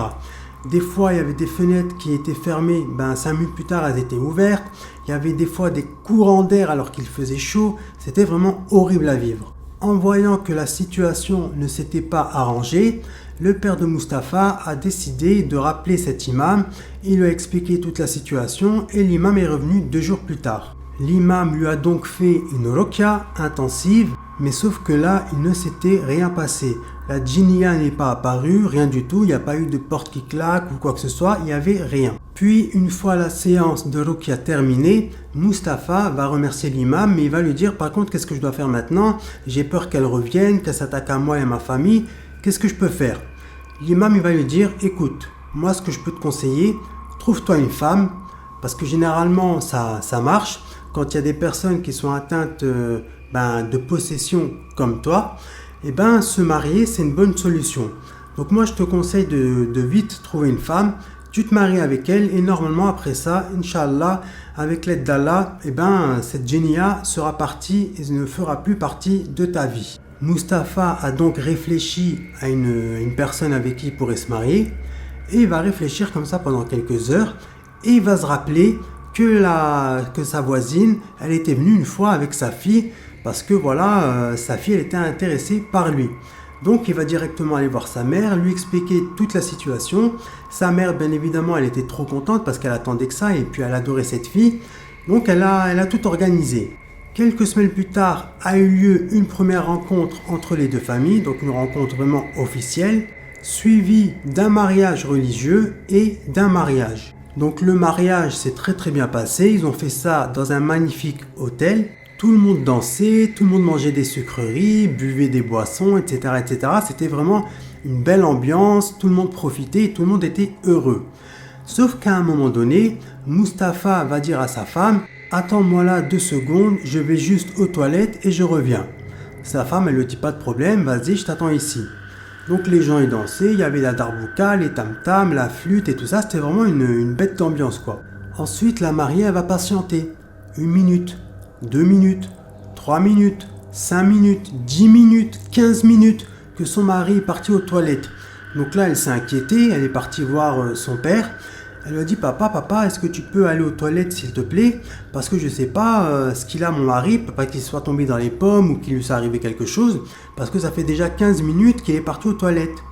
Des fois, il y avait des fenêtres qui étaient fermées, 5 minutes plus tard, elles étaient ouvertes. Il y avait des fois des courants d'air alors qu'il faisait chaud. C'était vraiment horrible à vivre. En voyant que la situation ne s'était pas arrangée, le père de Mustapha a décidé de rappeler cet imam. Il lui a expliqué toute la situation et l'imam est revenu 2 jours plus tard. L'imam lui a donc fait une ruqya intensive, mais sauf que là, il ne s'était rien passé. La djinniya n'est pas apparue, rien du tout, il n'y a pas eu de porte qui claque ou quoi que ce soit, il n'y avait rien. Puis, une fois la séance de ruqya terminée, Mustapha va remercier l'imam, mais il va lui dire par contre, qu'est-ce que je dois faire maintenant? J'ai peur qu'elle revienne, qu'elle s'attaque à moi et à ma famille, qu'est-ce que je peux faire? L'imam il va lui dire, écoute, moi ce que je peux te conseiller, trouve-toi une femme, parce que généralement ça marche, quand il y a des personnes qui sont atteintes de possession comme toi, se marier c'est une bonne solution. Donc moi je te conseille de vite trouver une femme, tu te maries avec elle et normalement après ça, Inch'Allah, avec l'aide d'Allah, cette djinniya sera partie et ne fera plus partie de ta vie. Mustapha a donc réfléchi à une personne avec qui il pourrait se marier et il va réfléchir comme ça pendant quelques heures et il va se rappeler que sa voisine, elle était venue une fois avec sa fille parce que sa fille elle était intéressée par lui. Donc il va directement aller voir sa mère, lui expliquer toute la situation. Sa mère bien évidemment elle était trop contente parce qu'elle attendait que ça et puis elle adorait cette fille. Donc elle a tout organisé. Quelques semaines plus tard a eu lieu une première rencontre entre les deux familles, donc une rencontre vraiment officielle, suivie d'un mariage religieux et d'un mariage. Donc le mariage s'est très bien passé, ils ont fait ça dans un magnifique hôtel. Tout le monde dansait, tout le monde mangeait des sucreries, buvait des boissons, etc., etc. C'était vraiment une belle ambiance, tout le monde profitait, tout le monde était heureux. Sauf qu'à un moment donné, Mustapha va dire à sa femme « Attends-moi là 2 secondes, je vais juste aux toilettes et je reviens. » Sa femme, elle lui dit « Pas de problème, vas-y, je t'attends ici. » Donc les gens y dansaient, il y avait la darbouka, les tam-tams, la flûte et tout ça, c'était vraiment une bête d'ambiance quoi. Ensuite, la mariée, elle va patienter. 1 minute, 2 minutes, 3 minutes, 5 minutes, 10 minutes, 15 minutes que son mari est parti aux toilettes. Donc là, elle s'est inquiétée, elle est partie voir son père. Elle lui a dit, papa, est-ce que tu peux aller aux toilettes s'il te plaît? Parce que je sais pas ce qu'il a mon mari, pas qu'il soit tombé dans les pommes ou qu'il lui soit arrivé quelque chose, parce que ça fait déjà 15 minutes qu'il est parti aux toilettes.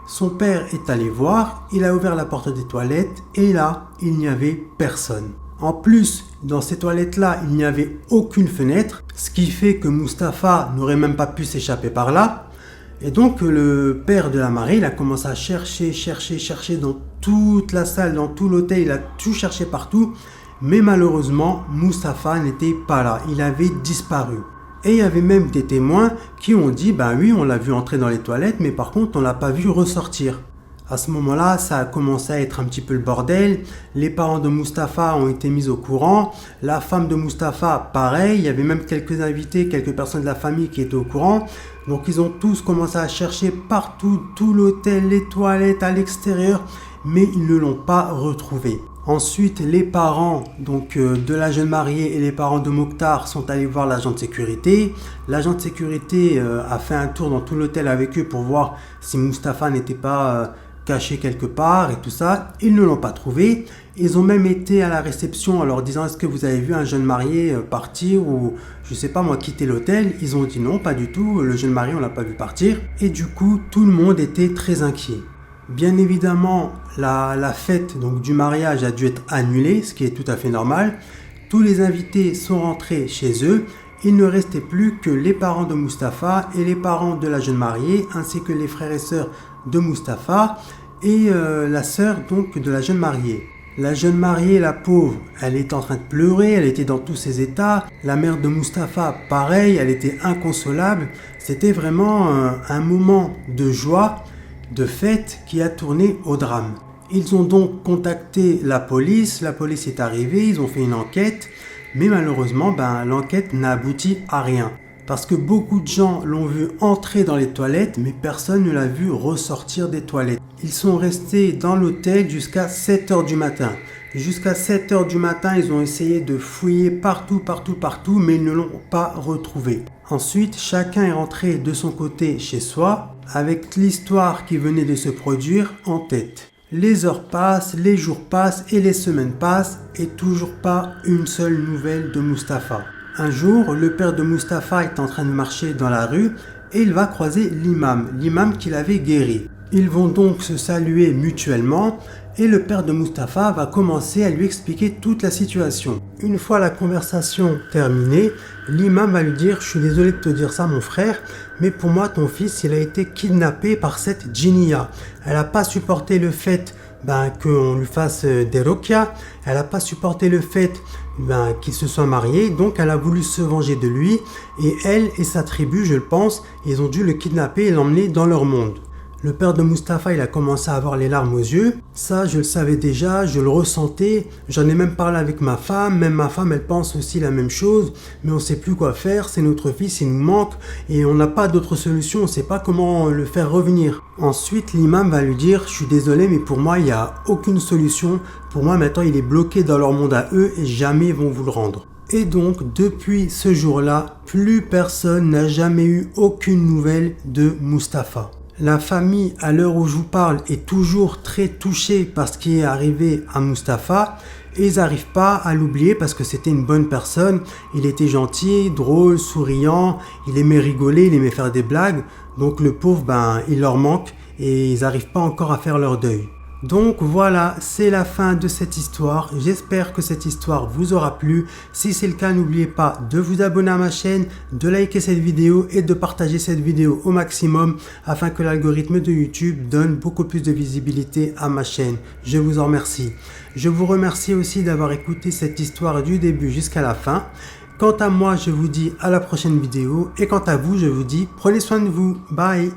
Son père est allé voir, il a ouvert la porte des toilettes et là, il n'y avait personne. En plus, dans ces toilettes-là, il n'y avait aucune fenêtre, ce qui fait que Mustapha n'aurait même pas pu s'échapper par là. Et donc le père de la mariée, il a commencé à chercher dans toute la salle, dans tout l'hôtel, il a tout cherché partout. Mais malheureusement, Mustapha n'était pas là, il avait disparu. Et il y avait même des témoins qui ont dit, ben oui, on l'a vu entrer dans les toilettes, mais par contre, on l'a pas vu ressortir. À ce moment-là, ça a commencé à être un petit peu le bordel. Les parents de Mustapha ont été mis au courant. La femme de Mustapha, pareil. Il y avait même quelques invités, quelques personnes de la famille qui étaient au courant. Donc ils ont tous commencé à chercher partout, tout l'hôtel, les toilettes, à l'extérieur, mais ils ne l'ont pas retrouvé. Ensuite, les parents de la jeune mariée et les parents de Mokhtar sont allés voir l'agent de sécurité. L'agent de sécurité a fait un tour dans tout l'hôtel avec eux pour voir si Mustapha n'était pas caché quelque part et tout ça. Ils ne l'ont pas trouvé. Ils ont même été à la réception en leur disant, est-ce que vous avez vu un jeune marié partir ou je sais pas moi quitter l'hôtel? Ils ont dit non, pas du tout. Le jeune marié, on l'a pas vu partir. Et du coup, tout le monde était très inquiet. Bien évidemment, la fête du mariage a dû être annulée, ce qui est tout à fait normal. Tous les invités sont rentrés chez eux. Il ne restait plus que les parents de Mustapha et les parents de la jeune mariée, ainsi que les frères et sœurs de Mustapha et la sœur de la jeune mariée. La jeune mariée, la pauvre, elle était en train de pleurer, elle était dans tous ses états. La mère de Mustapha, pareil, elle était inconsolable. C'était vraiment un moment de joie, de fête qui a tourné au drame. Ils ont donc contacté la police est arrivée, ils ont fait une enquête, mais malheureusement, l'enquête n'a abouti à rien. Parce que beaucoup de gens l'ont vu entrer dans les toilettes, mais personne ne l'a vu ressortir des toilettes. Ils sont restés dans l'hôtel jusqu'à 7h du matin. Jusqu'à 7h du matin, ils ont essayé de fouiller partout, mais ils ne l'ont pas retrouvé. Ensuite, chacun est rentré de son côté chez soi, avec l'histoire qui venait de se produire en tête. Les heures passent, les jours passent et les semaines passent, et toujours pas une seule nouvelle de Mustapha. Un jour, le père de Mustapha est en train de marcher dans la rue et il va croiser l'imam qu'il avait guéri. Ils vont donc se saluer mutuellement et le père de Mustapha va commencer à lui expliquer toute la situation. Une fois la conversation terminée, l'imam va lui dire « Je suis désolé de te dire ça mon frère, mais pour moi ton fils il a été kidnappé par cette djinniya. Elle n'a pas supporté le fait qu'on lui fasse des ruqya, elle n'a pas supporté le fait qu'il se soit marié, donc elle a voulu se venger de lui et elle et sa tribu, je le pense, ils ont dû le kidnapper et l'emmener dans leur monde. » Le père de Mustapha, il a commencé à avoir les larmes aux yeux. Ça, je le savais déjà, je le ressentais. J'en ai même parlé avec ma femme. Même ma femme, elle pense aussi la même chose. Mais on ne sait plus quoi faire. C'est notre fils, il nous manque. Et on n'a pas d'autre solution. On ne sait pas comment le faire revenir. Ensuite, l'imam va lui dire, je suis désolé, mais pour moi, il n'y a aucune solution. Pour moi, maintenant, il est bloqué dans leur monde à eux et jamais ils vont vous le rendre. Et donc, depuis ce jour-là, plus personne n'a jamais eu aucune nouvelle de Mustapha. La famille, à l'heure où je vous parle, est toujours très touchée par ce qui est arrivé à Mustapha et ils n'arrivent pas à l'oublier parce que c'était une bonne personne. Il était gentil, drôle, souriant, il aimait rigoler, il aimait faire des blagues. Donc le pauvre, il leur manque et ils n'arrivent pas encore à faire leur deuil. Donc voilà, c'est la fin de cette histoire. J'espère que cette histoire vous aura plu. Si c'est le cas, n'oubliez pas de vous abonner à ma chaîne, de liker cette vidéo et de partager cette vidéo au maximum afin que l'algorithme de YouTube donne beaucoup plus de visibilité à ma chaîne. Je vous en remercie. Je vous remercie aussi d'avoir écouté cette histoire du début jusqu'à la fin. Quant à moi, je vous dis à la prochaine vidéo et quant à vous, je vous dis prenez soin de vous. Bye.